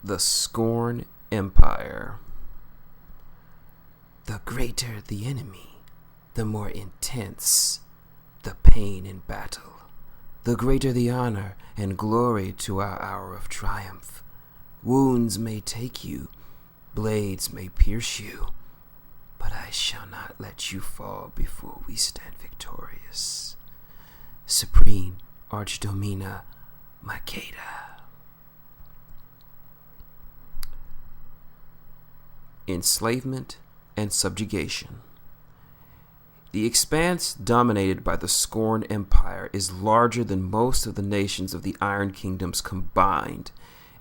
The Scorn Empire. The greater the enemy, the more intense the pain in battle. The greater the honor and glory to our hour of triumph. Wounds may take you, blades may pierce you, but I shall not let you fall before we stand victorious. Supreme Archdomina Makeda. Enslavement and subjugation. The expanse dominated by the Scorn Empire is larger than most of the nations of the Iron Kingdoms combined,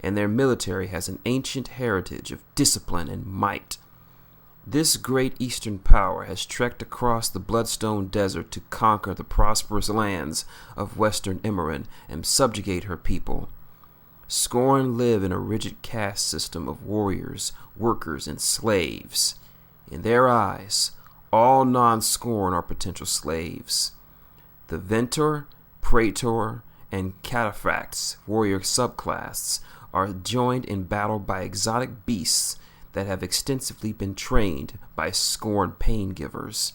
and their military has an ancient heritage of discipline and might. This great eastern power has trekked across the Bloodstone Desert to conquer the prosperous lands of Western Emerald and subjugate her people. Scorn live in a rigid caste system of warriors, workers, and slaves. In their eyes, all non-Scorn are potential slaves. The Ventor, Praetor, and Cataphracts warrior subclasses are joined in battle by exotic beasts that have extensively been trained by Scorn pain givers.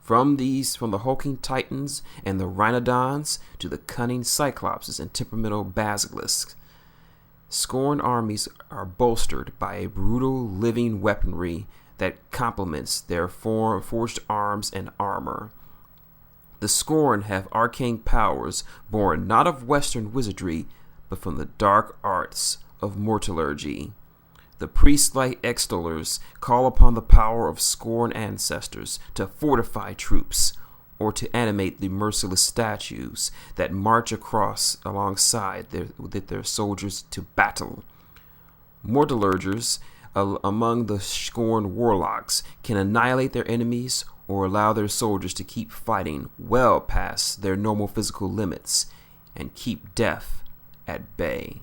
From the hulking titans and the rhinodons to the cunning cyclopses and temperamental basilisks, Scorn armies are bolstered by a brutal living weaponry that complements their forged arms and armor. The Scorn have arcane powers born not of Western wizardry, but from the dark arts of mortitheurgy. The priest-like extollers call upon the power of Scorn ancestors to fortify troops, or to animate the merciless statues that march alongside their soldiers to battle. Mortitheurgers among the Scorn warlocks can annihilate their enemies or allow their soldiers to keep fighting well past their normal physical limits and keep death at bay.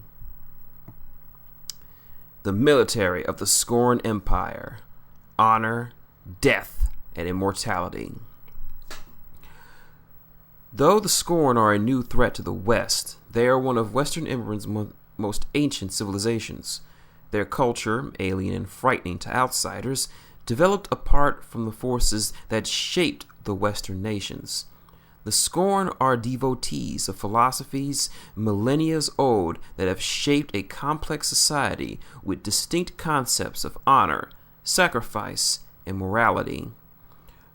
The military of the Scorn Empire: honor, death, and immortality. Though the Scorn are a new threat to the West, they are one of Western Emerald's most ancient civilizations. Their culture, alien and frightening to outsiders, developed apart from the forces that shaped the Western nations. The Scorn are devotees of philosophies millennia old that have shaped a complex society with distinct concepts of honor, sacrifice, and morality.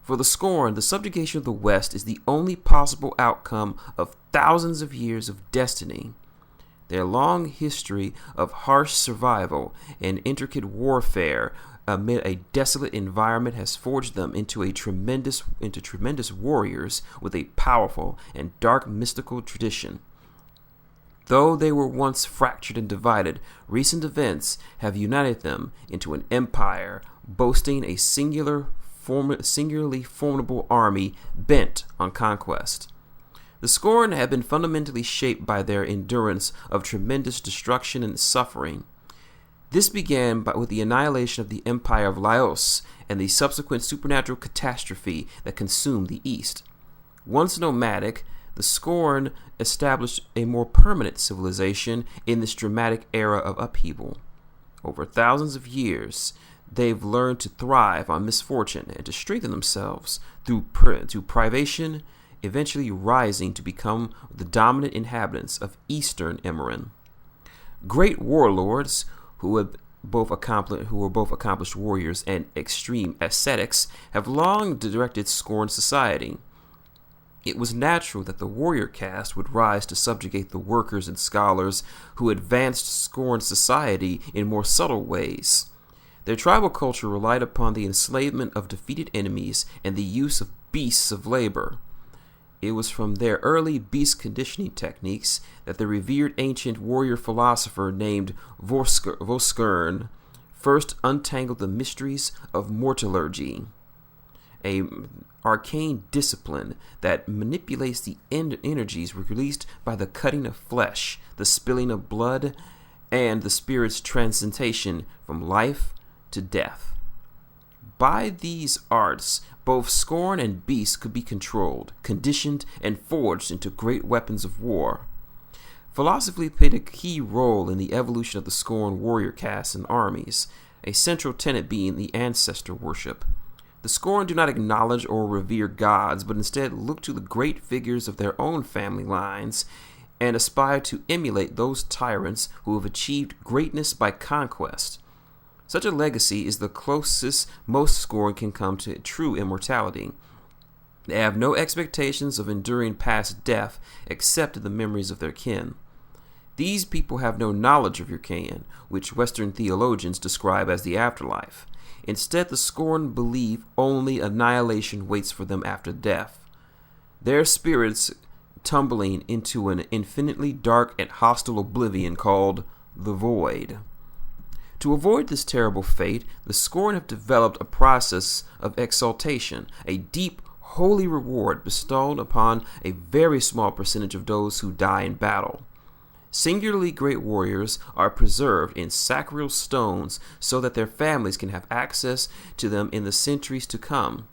For the Scorn, the subjugation of the West is the only possible outcome of thousands of years of destiny. Their long history of harsh survival and intricate warfare amid a desolate environment has forged them into tremendous warriors with a powerful and dark mystical tradition. Though they were once fractured and divided, recent events have united them into an empire boasting a singularly formidable army bent on conquest. The Scorn have been fundamentally shaped by their endurance of tremendous destruction and suffering. This began with the annihilation of the Empire of Laos and the subsequent supernatural catastrophe that consumed the East. Once nomadic, the Scorn established a more permanent civilization in this dramatic era of upheaval. Over thousands of years, they've learned to thrive on misfortune and to strengthen themselves through privation, eventually rising to become the dominant inhabitants of Eastern Emerald. Great warlords who were both accomplished warriors and extreme ascetics have long directed Scorn society. It was natural that the warrior caste would rise to subjugate the workers and scholars who advanced Scorn society in more subtle ways. Their tribal culture relied upon the enslavement of defeated enemies and the use of beasts of labor. It was from their early beast conditioning techniques that the revered ancient warrior philosopher named Voskern first untangled the mysteries of mortitheurgy, an arcane discipline that manipulates the energies released by the cutting of flesh, the spilling of blood, and the spirit's transcendentation from life to death. By these arts, both Scorn and beasts could be controlled, conditioned, and forged into great weapons of war. Philosophy played a key role in the evolution of the Scorn warrior castes and armies, a central tenet being the ancestor worship. The Scorn do not acknowledge or revere gods, but instead look to the great figures of their own family lines and aspire to emulate those tyrants who have achieved greatness by conquest. Such a legacy is the closest most Scorn can come to true immortality. They have no expectations of enduring past death except the memories of their kin. These people have no knowledge of Arcane, which Western theologians describe as the afterlife. Instead, the Scorn believe only annihilation waits for them after death, their spirits tumbling into an infinitely dark and hostile oblivion called the Void. To avoid this terrible fate, the Scorn have developed a process of exaltation, a deep, holy reward bestowed upon a very small percentage of those who die in battle. Singularly great warriors are preserved in sacral stones so that their families can have access to them in the centuries to come.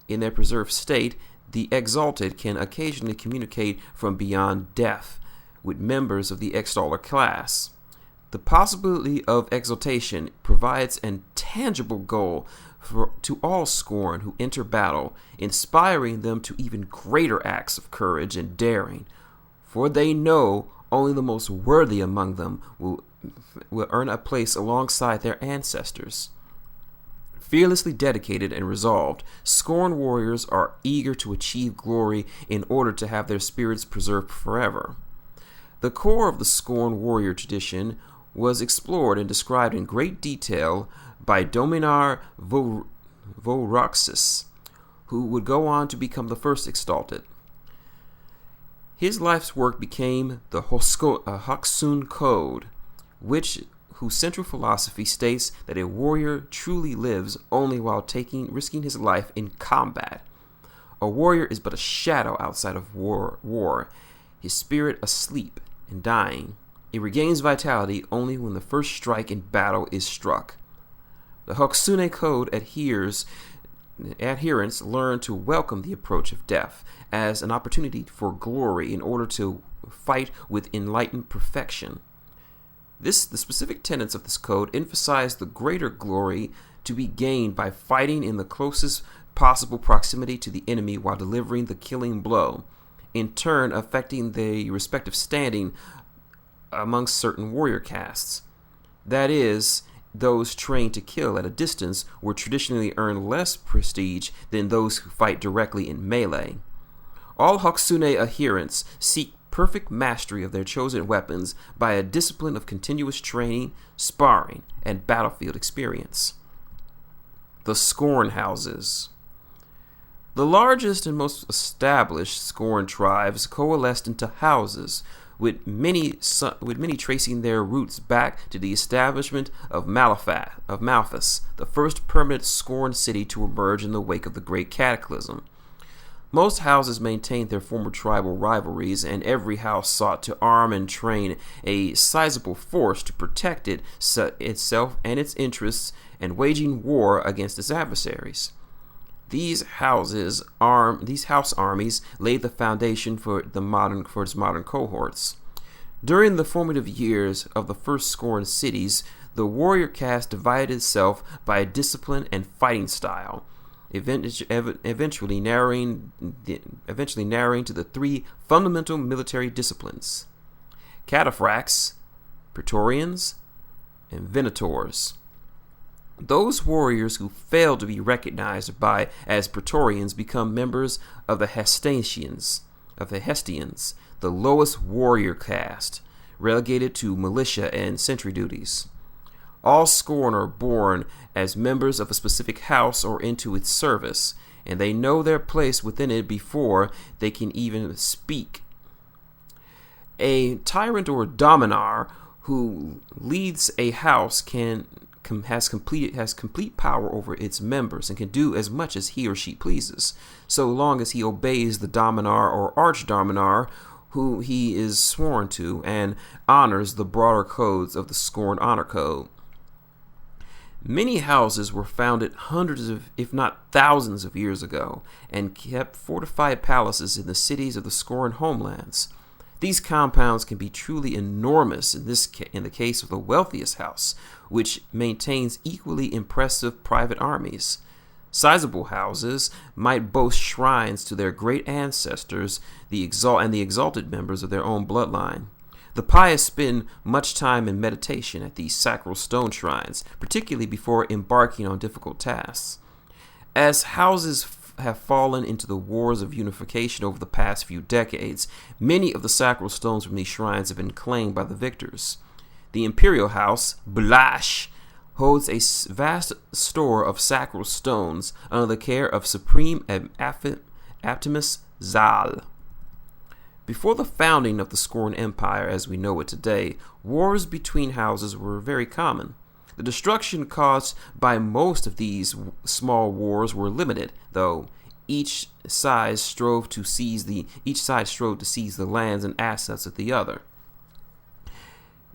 In their preserved state, the exalted can occasionally communicate from beyond death with members of the exalter class. The possibility of exaltation provides a tangible goal to all Scorn who enter battle, inspiring them to even greater acts of courage and daring, for they know only the most worthy among them will earn a place alongside their ancestors. Fearlessly dedicated and resolved, Scorn warriors are eager to achieve glory in order to have their spirits preserved forever. The core of the Scorn warrior tradition was explored and described in great detail by Dominar Voroxis, who would go on to become the first exalted. His life's work became the Hakun Code, whose central philosophy states that a warrior truly lives only while risking his life in combat. A warrior is but a shadow outside of war, his spirit asleep and dying. It regains vitality only when the first strike in battle is struck. The Hakun Code adherents learn to welcome the approach of death as an opportunity for glory in order to fight with enlightened perfection. The specific tenets of this code emphasize the greater glory to be gained by fighting in the closest possible proximity to the enemy while delivering the killing blow, in turn affecting the respective standing amongst certain warrior castes. That is, those trained to kill at a distance will traditionally earn less prestige than those who fight directly in melee. All Hakun adherents seek perfect mastery of their chosen weapons by a discipline of continuous training, sparring, and battlefield experience. The Scorn Houses. The largest and most established Scorn tribes coalesced into houses, with many tracing their roots back to the establishment of Malphas, the first permanent Scorn city to emerge in the wake of the Great Cataclysm. Most houses maintained their former tribal rivalries, and every house sought to arm and train a sizable force to protect itself and its interests, and waging war against its adversaries. These house armies laid the foundation for its modern cohorts. During the formative years of the first Scorn cities, the warrior caste divided itself by discipline and fighting style, eventually narrowing to the three fundamental military disciplines: cataphracts, praetorians, and venators. Those warriors who failed to be recognized as praetorians become members of the Hestians, the lowest warrior caste, relegated to militia and sentry duties. All Scorn are born as members of a specific house or into its service, and they know their place within it before they can even speak. A tyrant or dominar who leads a house has complete power over its members and can do as much as he or she pleases, so long as he obeys the dominar or archdominar who he is sworn to and honors the broader codes of the Scorn Honor Code. Many houses were founded hundreds of, if not thousands of years ago, and kept fortified palaces in the cities of the Scorn homelands. These compounds can be truly enormous in the case of the wealthiest house, which maintains equally impressive private armies. Sizable houses might boast shrines to their great ancestors, the exalted members of their own bloodline. The pious spend much time in meditation at these sacral stone shrines, particularly before embarking on difficult tasks. As houses have fallen into the wars of unification over the past few decades, many of the sacral stones from these shrines have been claimed by the victors. The imperial house, Blash, holds a vast store of sacral stones under the care of Supreme Optimus Zal. Before the founding of the Scorn Empire as we know it today, wars between houses were very common. The destruction caused by most of these small wars were limited, though each side strove to seize the lands and assets of the other.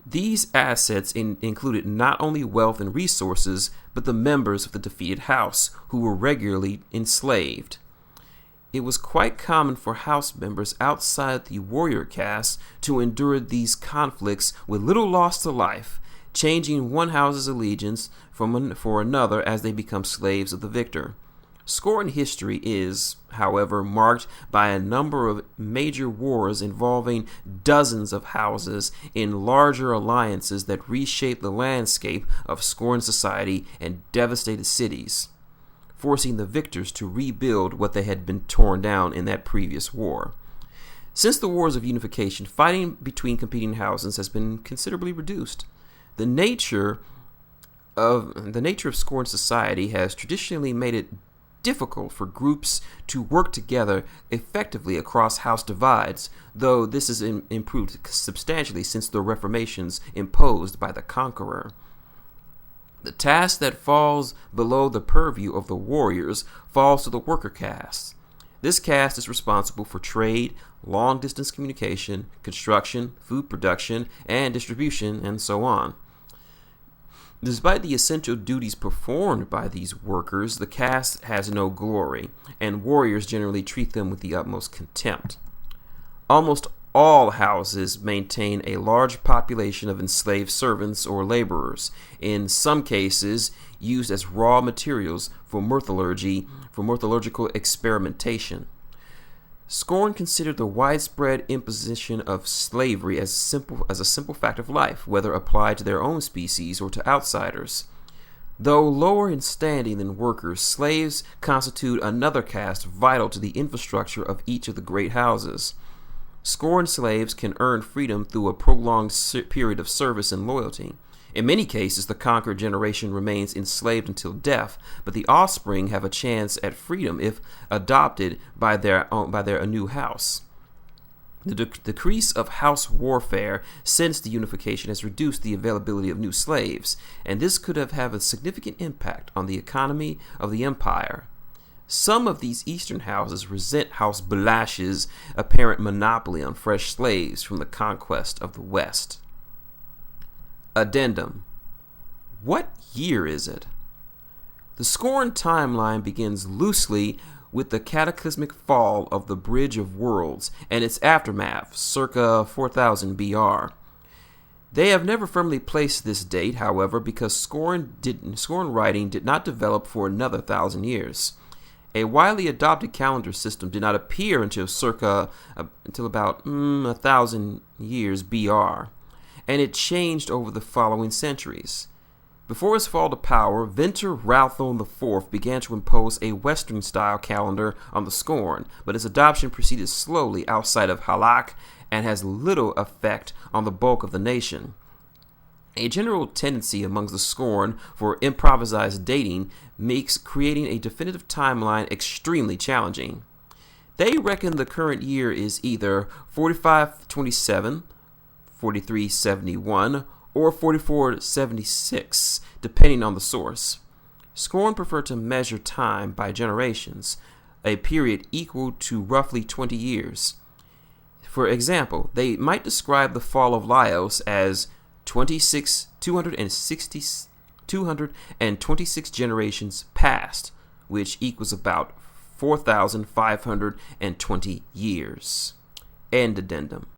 These assets included not only wealth and resources, but the members of the defeated house, who were regularly enslaved. It was quite common for house members outside the warrior caste to endure these conflicts with little loss to life, changing one house's allegiance for another as they become slaves of the victor. Scorn history is, however, marked by a number of major wars involving dozens of houses in larger alliances that reshaped the landscape of Scorn society and devastated cities, forcing the victors to rebuild what they had been torn down in that previous war. Since the wars of unification, fighting between competing houses has been considerably reduced. The nature of Scorn society has traditionally made it difficult for groups to work together effectively across house divides, though this has improved substantially since the reformations imposed by the conqueror. The task that falls below the purview of the warriors falls to the worker caste. This caste is responsible for trade, long-distance communication, construction, food production, and distribution, and so on. Despite the essential duties performed by these workers, the caste has no glory, and warriors generally treat them with the utmost contempt. Almost all houses maintain a large population of enslaved servants or laborers, in some cases used as raw materials for mortitheurgical experimentation. Scorn considered the widespread imposition of slavery as a simple fact of life, whether applied to their own species or to outsiders. Though lower in standing than workers, slaves constitute another caste vital to the infrastructure of each of the great houses. Scorn slaves can earn freedom through a prolonged period of service and loyalty. In many cases, the conquered generation remains enslaved until death, but the offspring have a chance at freedom if adopted by their new house. The decrease of house warfare since the unification has reduced the availability of new slaves, and this could have a significant impact on the economy of the empire. Some of these eastern houses resent House Balash's apparent monopoly on fresh slaves from the conquest of the West. Addendum. What year is it? The Scorn timeline begins loosely with the cataclysmic fall of the Bridge of Worlds and its aftermath, circa 4000 BR. They have never firmly placed this date, however, because Scorn writing did not develop for another 1,000 years. A widely adopted calendar system did not appear until about 1,000 years BR, and it changed over the following centuries. Before his fall to power, Ventor Ralthon IV began to impose a Western-style calendar on the Scorn, but its adoption proceeded slowly outside of Halak and has little effect on the bulk of the nation. A general tendency amongst the Scorn for improvised dating makes creating a definitive timeline extremely challenging. They reckon the current year is either 4527, 4371, or 4476, depending on the source. Scorn prefer to measure time by generations, a period equal to roughly 20 years. For example, they might describe the fall of Laos as 226 generations past, which equals about 4,520 years. End addendum.